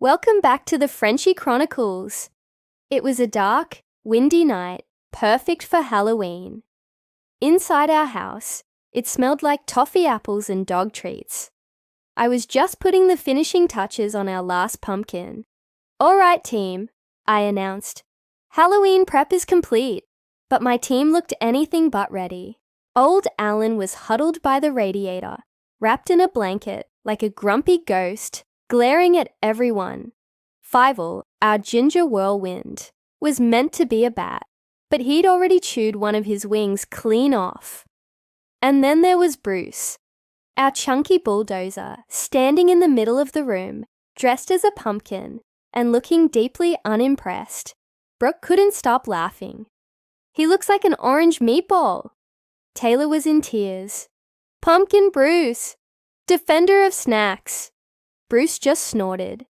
Welcome back to the Frenchie Chronicles. It was a dark, windy night, perfect for Halloween. Inside our house, it smelled like toffee apples and dog treats. I was just putting the finishing touches on our last pumpkin. "All right, team," I announced. "Halloween prep is complete." But my team looked anything but ready. Old Alan was huddled by the radiator, wrapped in a blanket like a grumpy ghost, glaring at everyone. Fival, our ginger whirlwind, was meant to be a bat, but he'd already chewed one of his wings clean off. And then there was Bruce, our chunky bulldozer, standing in the middle of the room, dressed as a pumpkin and looking deeply unimpressed. Brooke couldn't stop laughing. "He looks like an orange meatball." Taylor was in tears. "Pumpkin Bruce, defender of snacks." Bruce just snorted,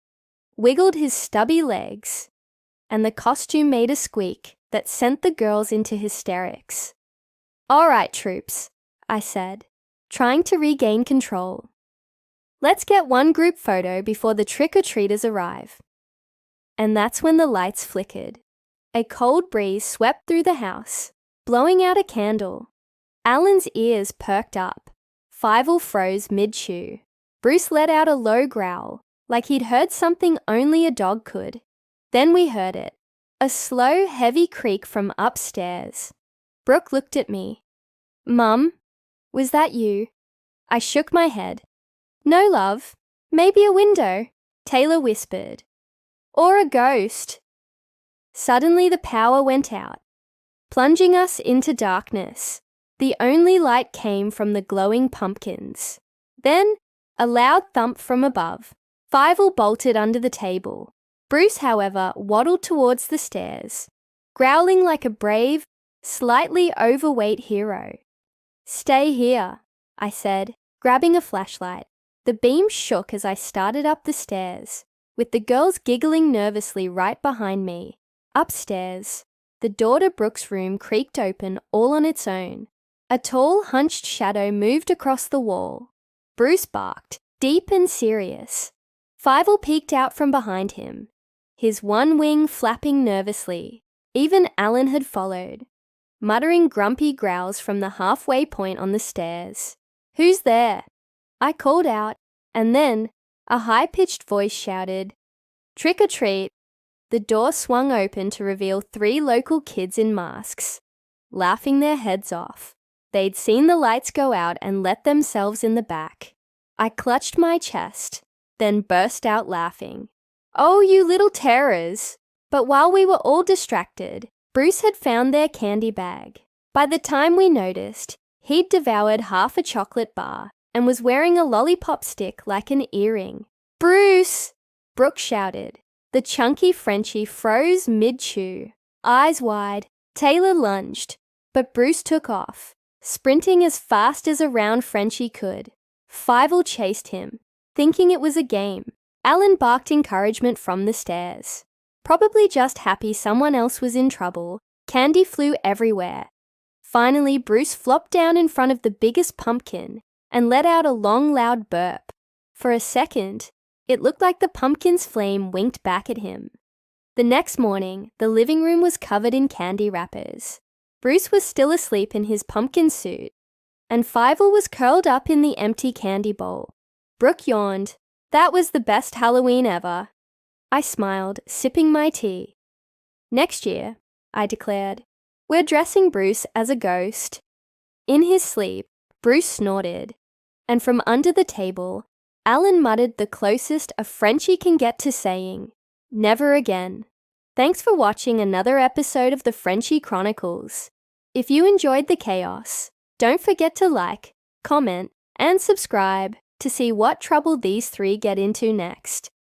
wiggled his stubby legs, and the costume made a squeak that sent the girls into hysterics. "All right, troops," I said, trying to regain control. "Let's get one group photo before the trick-or-treaters arrive." And that's when the lights flickered. A cold breeze swept through the house, blowing out a candle. Alan's ears perked up. Fival froze mid-chew. Bruce let out a low growl, like he'd heard something only a dog could. Then we heard it, a slow, heavy creak from upstairs. Brooke looked at me. "Mum, was that you?" I shook my head. "No, love. Maybe a window," Taylor whispered. "Or a ghost." Suddenly the power went out, plunging us into darkness. The only light came from the glowing pumpkins. Then, a loud thump from above. Fival bolted under the table. Bruce, however, waddled towards the stairs, growling like a brave, slightly overweight hero. "Stay here," I said, grabbing a flashlight. The beam shook as I started up the stairs, with the girls giggling nervously right behind me. Upstairs, the door to Brooke's room creaked open all on its own. A tall, hunched shadow moved across the wall. Bruce barked, deep and serious. Fival peeked out from behind him, his one wing flapping nervously. Even Alan had followed, muttering grumpy growls from the halfway point on the stairs. "Who's there?" I called out, and then a high-pitched voice shouted, "Trick or treat." The door swung open to reveal 3 local kids in masks, laughing their heads off. They'd seen the lights go out and let themselves in the back. I clutched my chest, then burst out laughing. "Oh, you little terrors!" But while we were all distracted, Bruce had found their candy bag. By the time we noticed, he'd devoured half a chocolate bar and was wearing a lollipop stick like an earring. "Bruce!" Brooke shouted. The chunky Frenchie froze mid-chew. Eyes wide, Taylor lunged, but Bruce took off, sprinting as fast as a round Frenchie could. Fival chased him, thinking it was a game. Alan barked encouragement from the stairs. Probably just happy someone else was in trouble, candy flew everywhere. Finally, Bruce flopped down in front of the biggest pumpkin and let out a long, loud burp. For a second, it looked like the pumpkin's flame winked back at him. The next morning, the living room was covered in candy wrappers. Bruce was still asleep in his pumpkin suit, and Fival was curled up in the empty candy bowl. Brooke yawned. "That was the best Halloween ever." I smiled, sipping my tea. "Next year," I declared, "we're dressing Bruce as a ghost." In his sleep, Bruce snorted, and from under the table, Alan muttered the closest a Frenchie can get to saying, "Never again." Thanks for watching another episode of the Frenchie Chronicles. If you enjoyed the chaos, don't forget to like, comment, and subscribe to see what trouble these 3 get into next.